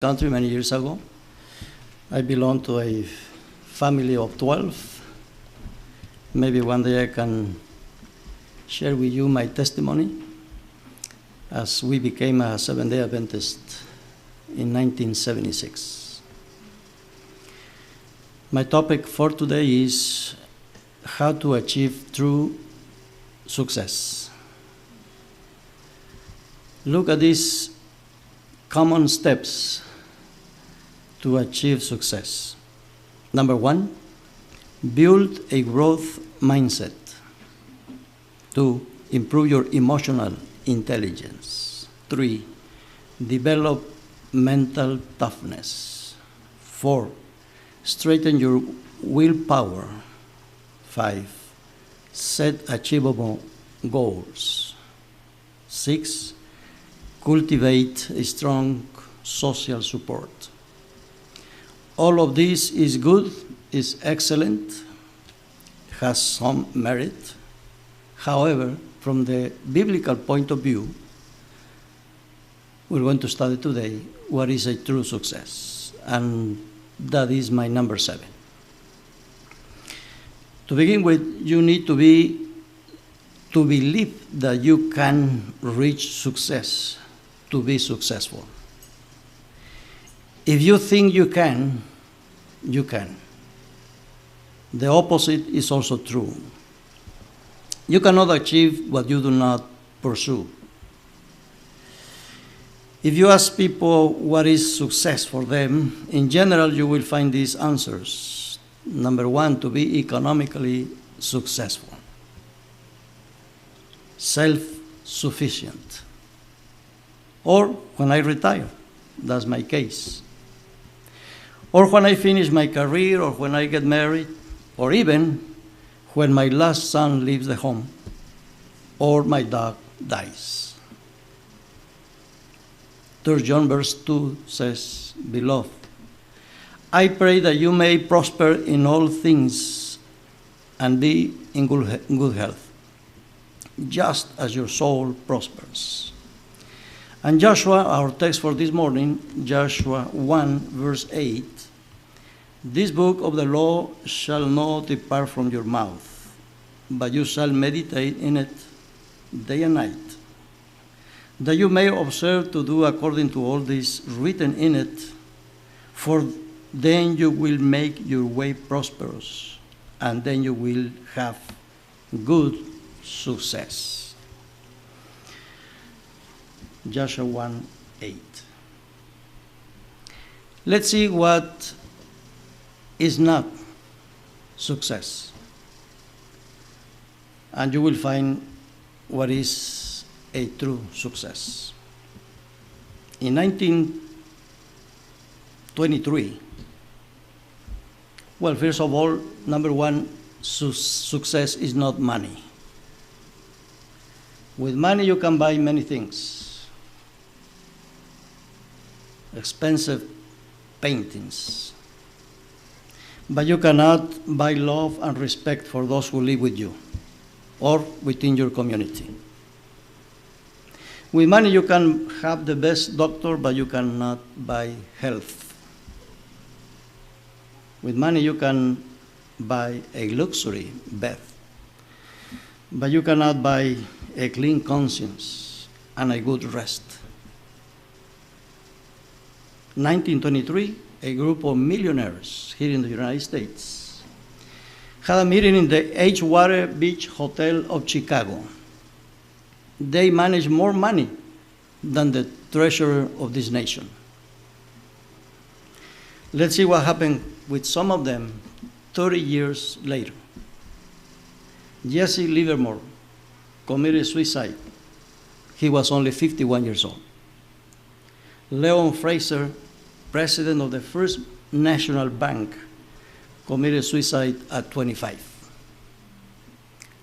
country many years ago. I belong to a family of 12. Maybe one day I can share with you my testimony as we became a Seventh-day Adventist in 1976. My topic for today is how to achieve true success. Look at these common steps to achieve success. Number one, build a growth mindset. 2, improve your emotional intelligence. 3, develop mental toughness. 4, strengthen your willpower. 5, set achievable goals. 6, cultivate a strong social support. All of this is good, is excellent, has some merit. However, from the biblical point of view, we're going to study today what is a true success, and that is my number 7. To begin with, you need to believe that you can reach success, to be successful. If you think you can, you can. The opposite is also true. You cannot achieve what you do not pursue. If you ask people what is success for them, in general you will find these answers. Number 1, to be economically successful. Self-sufficient. Or when I retire, that's my case. Or when I finish my career, or when I get married, or even when my last son leaves the home, or my dog dies. 3 John verse 2 says, Beloved, I pray that you may prosper in all things and be in good health, just as your soul prospers. And Joshua, our text for this morning, Joshua 1 verse 8, this book of the law shall not depart from your mouth, but you shall meditate in it day and night, that you may observe to do according to all this written in it, for then you will make your way prosperous, and then you will have good success. Joshua 1:8. Let's see what is not success. And you will find what is a true success. In 1923, well, first of all, number 1, success is not money. With money you can buy many things. Expensive paintings. But you cannot buy love and respect for those who live with you or within your community. With money you can have the best doctor, but you cannot buy health. With money you can buy a luxury bed, but you cannot buy a clean conscience and a good rest. 1923, a group of millionaires here in the United States had a meeting in the Edgewater Beach Hotel of Chicago. They managed more money than the treasurer of this nation. Let's see what happened with some of them 30 years later. Jesse Livermore committed suicide. He was only 51 years old. Leon Fraser, president of the First National Bank, committed suicide at 25.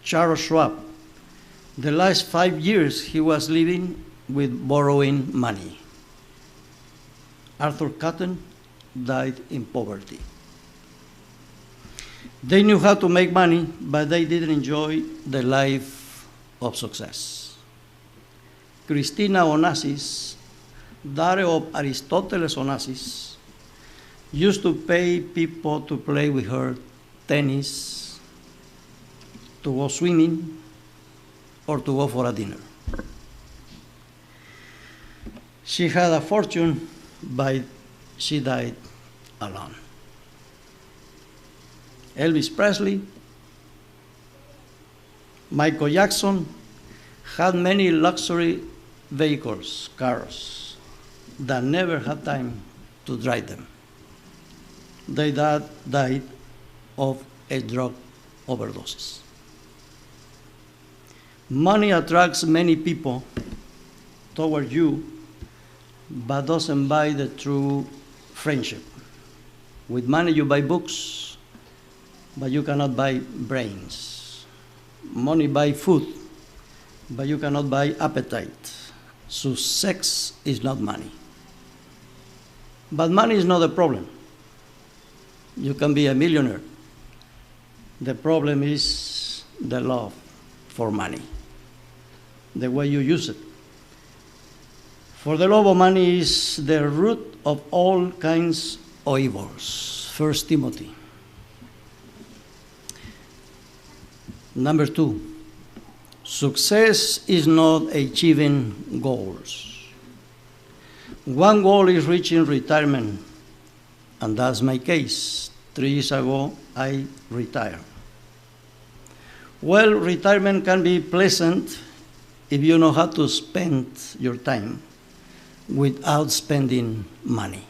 Charles Schwab, the last 5 years he was living with borrowing money. Arthur Cotton died in poverty. They knew how to make money, but they didn't enjoy the life of success. Christina Onassis daughter of Aristoteles Onassis, used to pay people to play with her tennis, to go swimming, or to go for a dinner. She had a fortune, but she died alone. Elvis Presley, Michael Jackson had many luxury vehicles, cars, that never had time to drive them. They died of a drug overdoses. Money attracts many people toward you, but doesn't buy the true friendship. With money you buy books, but you cannot buy brains. Money buys food, but you cannot buy appetite. So sex is not money. But money is not the problem. You can be a millionaire. The problem is the love for money, the way you use it. For the love of money is the root of all kinds of evils. 1 Timothy. Number 2, success is not achieving goals. One goal is reaching retirement, and that's my case. 3 years ago, I retired. Well, retirement can be pleasant if you know how to spend your time without spending money.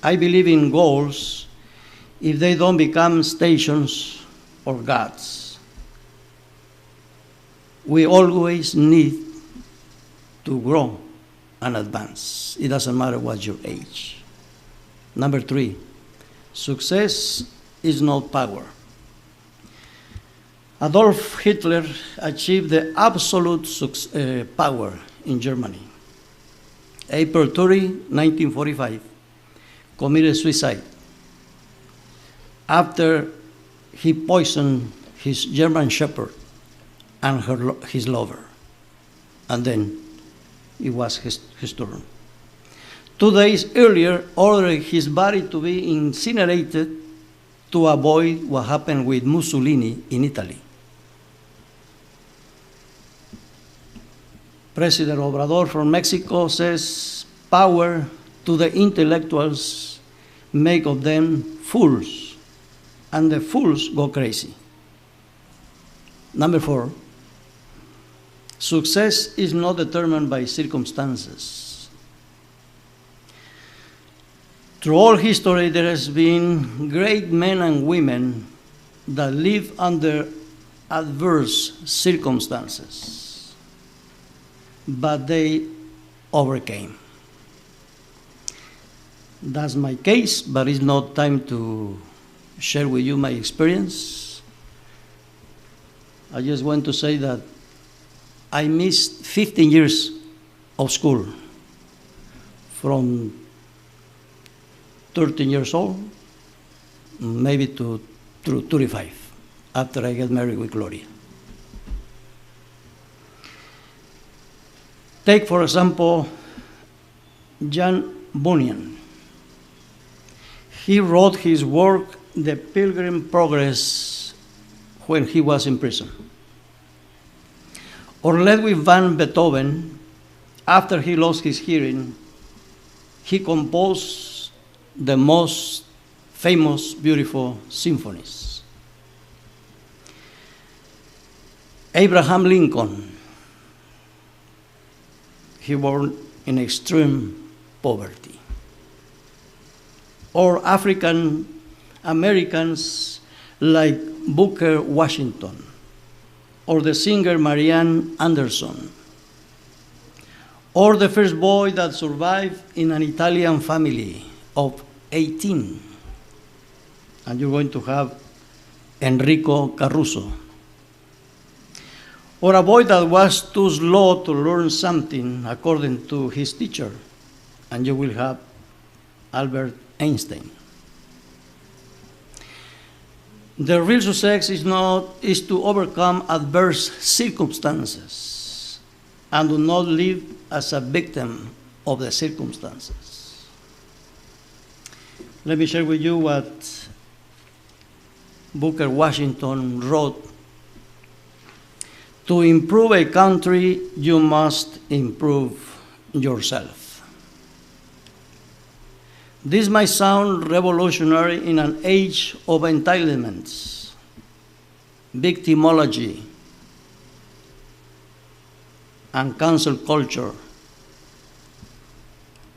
I believe in goals if they don't become stations or gods. We always need to grow and advance. It doesn't matter what your age. Number 3, success is not power. Adolf Hitler achieved the absolute power in Germany. April 30, 1945, committed suicide after he poisoned his German shepherd and his lover. And then it was his turn. 2 days earlier, ordered his body to be incinerated to avoid what happened with Mussolini in Italy. President Obrador from Mexico says, power to the intellectuals make of them fools, and the fools go crazy. Number 4, success is not determined by circumstances. Through all history, there has been great men and women that live under adverse circumstances, but they overcame. That's my case, but it's not time to share with you my experience. I just want to say that I missed 15 years of school from 13 years old, maybe to 35, after I get married with Gloria. Take, for example, John Bunyan. He wrote his work, The Pilgrim's Progress, when he was in prison. Or Ludwig van Beethoven, after he lost his hearing, he composed the most famous, beautiful symphonies. Abraham Lincoln, he born in extreme poverty. Or African Americans like Booker Washington, or the singer Marianne Anderson, or the first boy that survived in an Italian family of 18. And you're going to have Enrico Caruso. Or a boy that was too slow to learn something according to his teacher, and you will have Albert Einstein. The real success is to overcome adverse circumstances and do not live as a victim of the circumstances. Let me share with you what Booker Washington wrote. To improve a country, you must improve yourself. This might sound revolutionary in an age of entitlements, victimology, and cancel culture,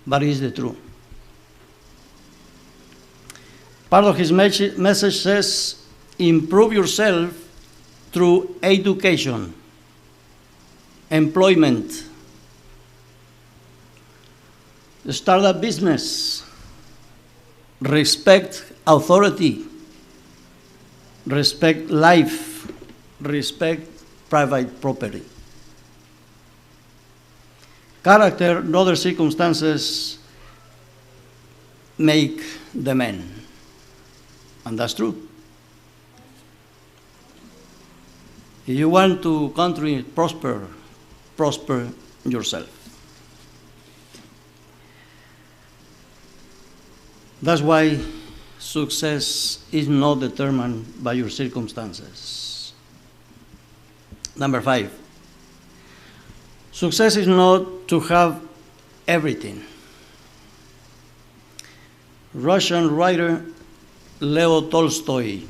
but it is the truth. Part of his message says, improve yourself through education, employment, start a business, respect authority, respect life, respect private property. Character and other circumstances make the man. And that's true. If you want to country prosper, prosper yourself. That's why success is not determined by your circumstances. Number 5. Success is not to have everything. Russian writer Leo Tolstoy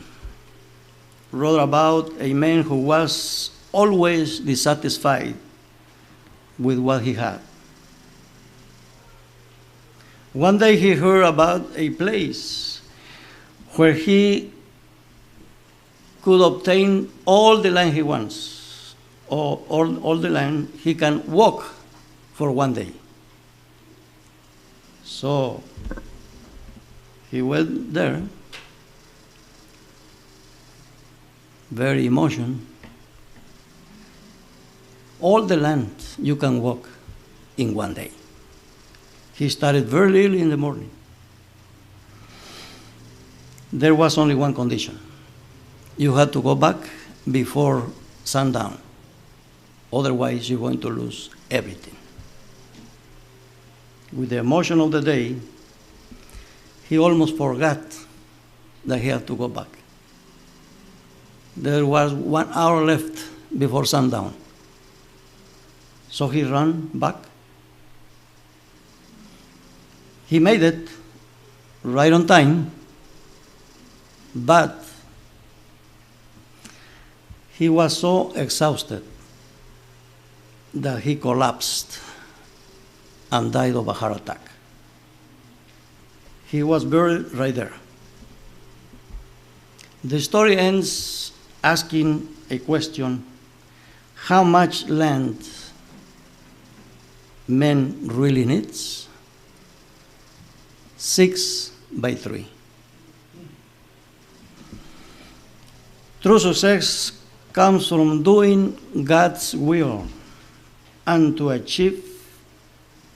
wrote about a man who was always dissatisfied with what he had. One day he heard about a place where he could obtain all the land he wants, or all the land he can walk for one day. So he went there, very emotional. All the land you can walk in one day. He started very early in the morning. There was only one condition. You had to go back before sundown. Otherwise, you're going to lose everything. With the emotion of the day, he almost forgot that he had to go back. There was 1 hour left before sundown. So he ran back. He made it right on time, but he was so exhausted that he collapsed and died of a heart attack. He was buried right there. The story ends asking a question: how much land man really needs? 6/3. True success comes from doing God's will and to achieve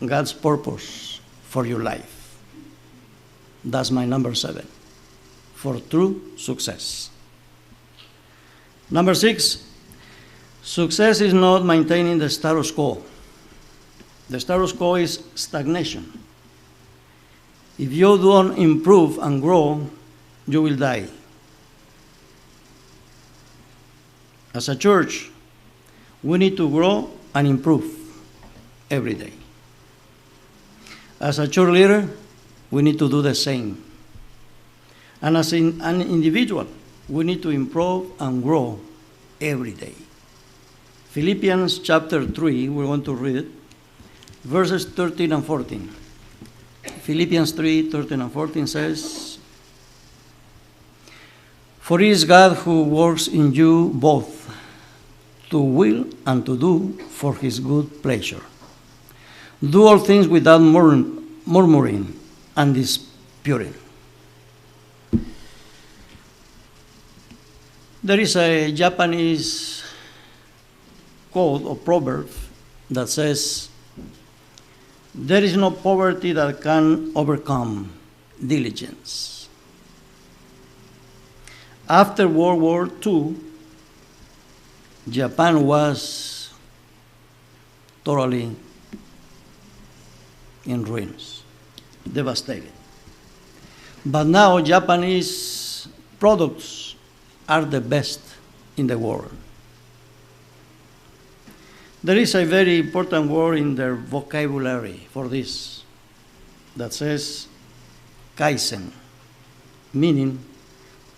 God's purpose for your life. That's my number 7, for true success. Number 6, success is not maintaining the status quo. The status quo is stagnation. If you don't improve and grow, you will die. As a church, we need to grow and improve every day. As a church leader, we need to do the same. And as an individual, we need to improve and grow every day. Philippians chapter 3, we're going to read it, verses 13 and 14. Philippians 3, 13 and 14 says, for it is God who works in you both to will and to do for his good pleasure. Do all things without murmuring and disputing. There is a Japanese quote or proverb that says, there is no poverty that can overcome diligence. After World War II, Japan was totally in ruins, devastated. But now Japanese products are the best in the world. There is a very important word in their vocabulary for this that says kaizen, meaning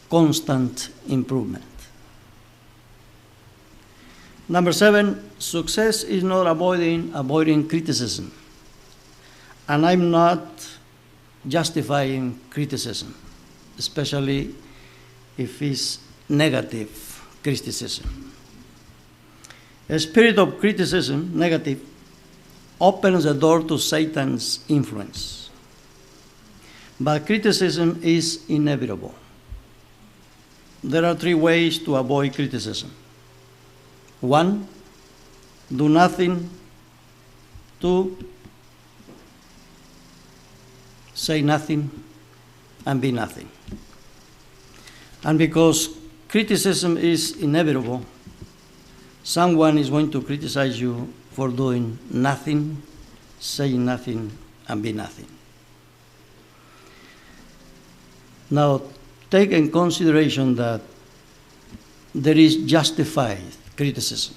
constant improvement. Number 7, success is not avoiding criticism. And I'm not justifying criticism, especially if it's negative criticism. A spirit of criticism, negative, opens the door to Satan's influence. But criticism is inevitable. There are 3 ways to avoid criticism. 1, do nothing. 2, say nothing and be nothing. And because criticism is inevitable, someone is going to criticize you for doing nothing, saying nothing, and be nothing. Now, take in consideration that there is justified criticism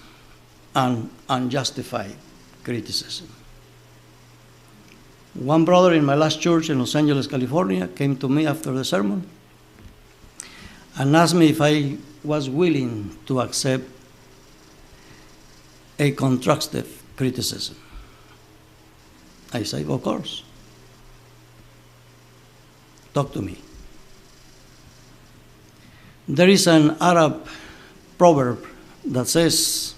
and unjustified criticism. One brother in my last church in Los Angeles, California, came to me after the sermon and asked me if I was willing to accept a constructive criticism. I said, of course. Talk to me. There is an Arab proverb that says,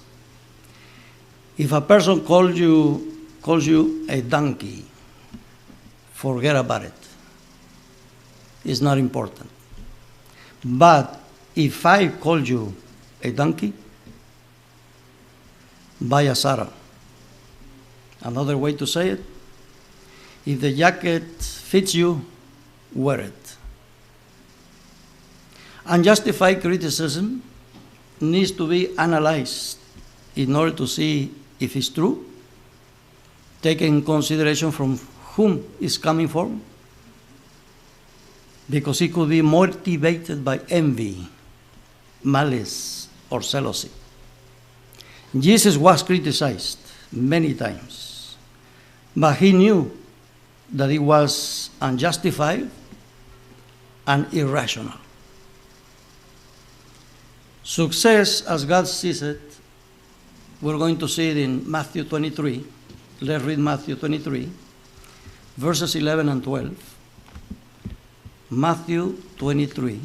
if a person calls you a donkey, forget about it. It's not important. But if I call you a donkey, buy a saddle. Another way to say it, if the jacket fits you, wear it. Unjustified criticism needs to be analyzed in order to see if it's true, taking in consideration from whom it's coming from, because it could be motivated by envy, malice, or jealousy. Jesus was criticized many times, but he knew that it was unjustified and irrational. Success, as God sees it, we're going to see it in Matthew 23. Let's read Matthew 23, verses 11 and 12. Matthew 23,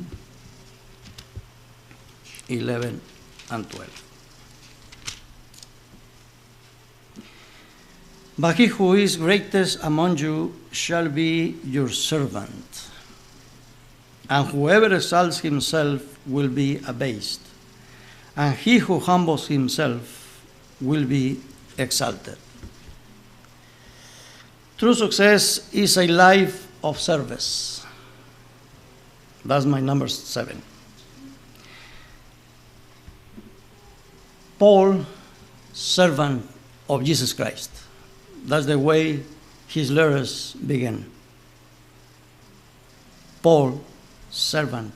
11 and 12. But he who is greatest among you shall be your servant, and whoever exalts himself will be abased, and he who humbles himself will be exalted. True success is a life of service. That's my number 7. Paul, servant of Jesus Christ. That's the way his letters begin. Paul, servant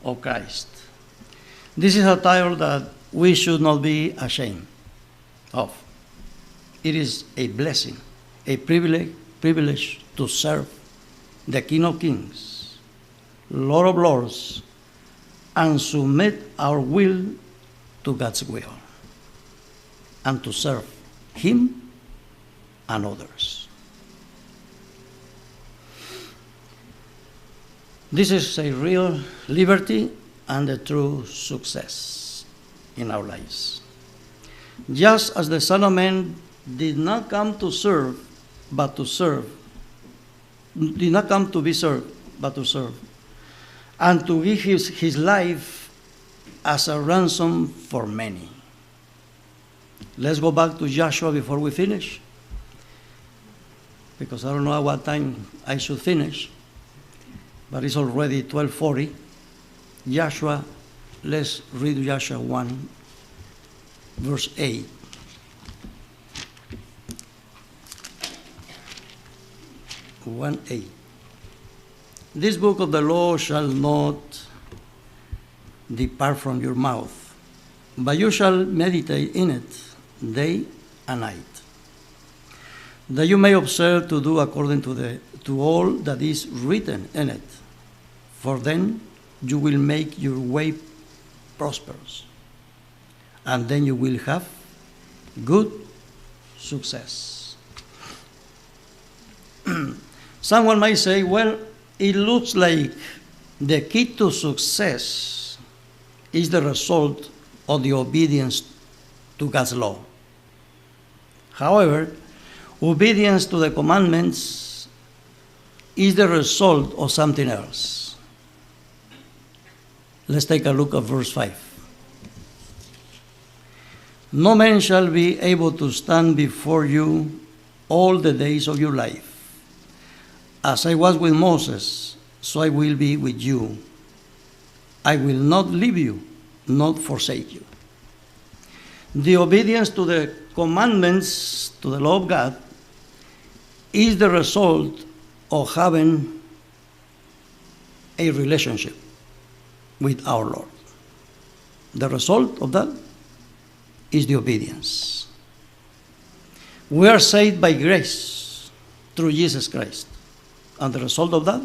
of Christ. This is a title that we should not be ashamed of. It is a blessing, a privilege to serve the King of Kings, Lord of Lords, and submit our will to God's will, and to serve Him and others. This is a real liberty and a true success in our lives. Just as the Son of Man did not come to serve, but to serve, did not come to be served, but to serve, and to give his life as a ransom for many. Let's go back to Joshua before we finish, because I don't know at what time I should finish, but it's already 12:40. Joshua, let's read Joshua 1, verse 8. 1a. This book of the law shall not depart from your mouth, but you shall meditate in it day and night, that you may observe to do according to all that is written in it. For then you will make your way prosperous, and then you will have good success. Someone might say, well, it looks like the key to success is the result of the obedience to God's law. However, obedience to the commandments is the result of something else. Let's take a look at verse 5. No man shall be able to stand before you all the days of your life. As I was with Moses, so I will be with you. I will not leave you, not forsake you. The obedience to the commandments, to the law of God, is the result of having a relationship with our Lord. The result of that is the obedience. We are saved by grace through Jesus Christ. And the result of that,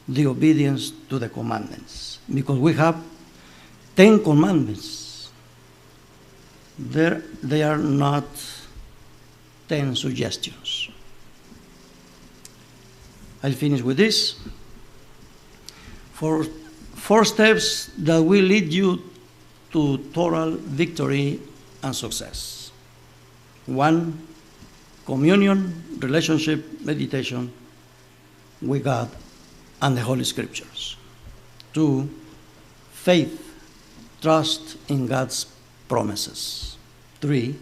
the obedience to the commandments. Because we have 10 commandments. They are not 10 suggestions. I'll finish with this. For 4 steps that will lead you to total victory and success. 1, communion, relationship, meditation with God and the Holy Scriptures. 2, faith, trust in God's promises. 3,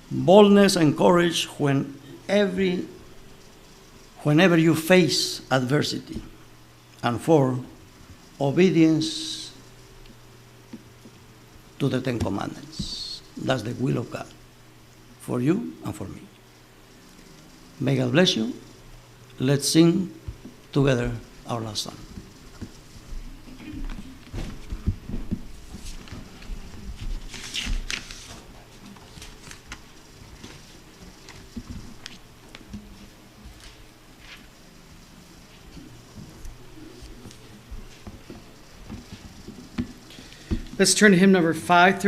boldness and courage whenever you face adversity. And 4, obedience to the 10 commandments. That's the will of God for you and for me. May God bless you. Let's sing together our last song. Let's turn to hymn number 530.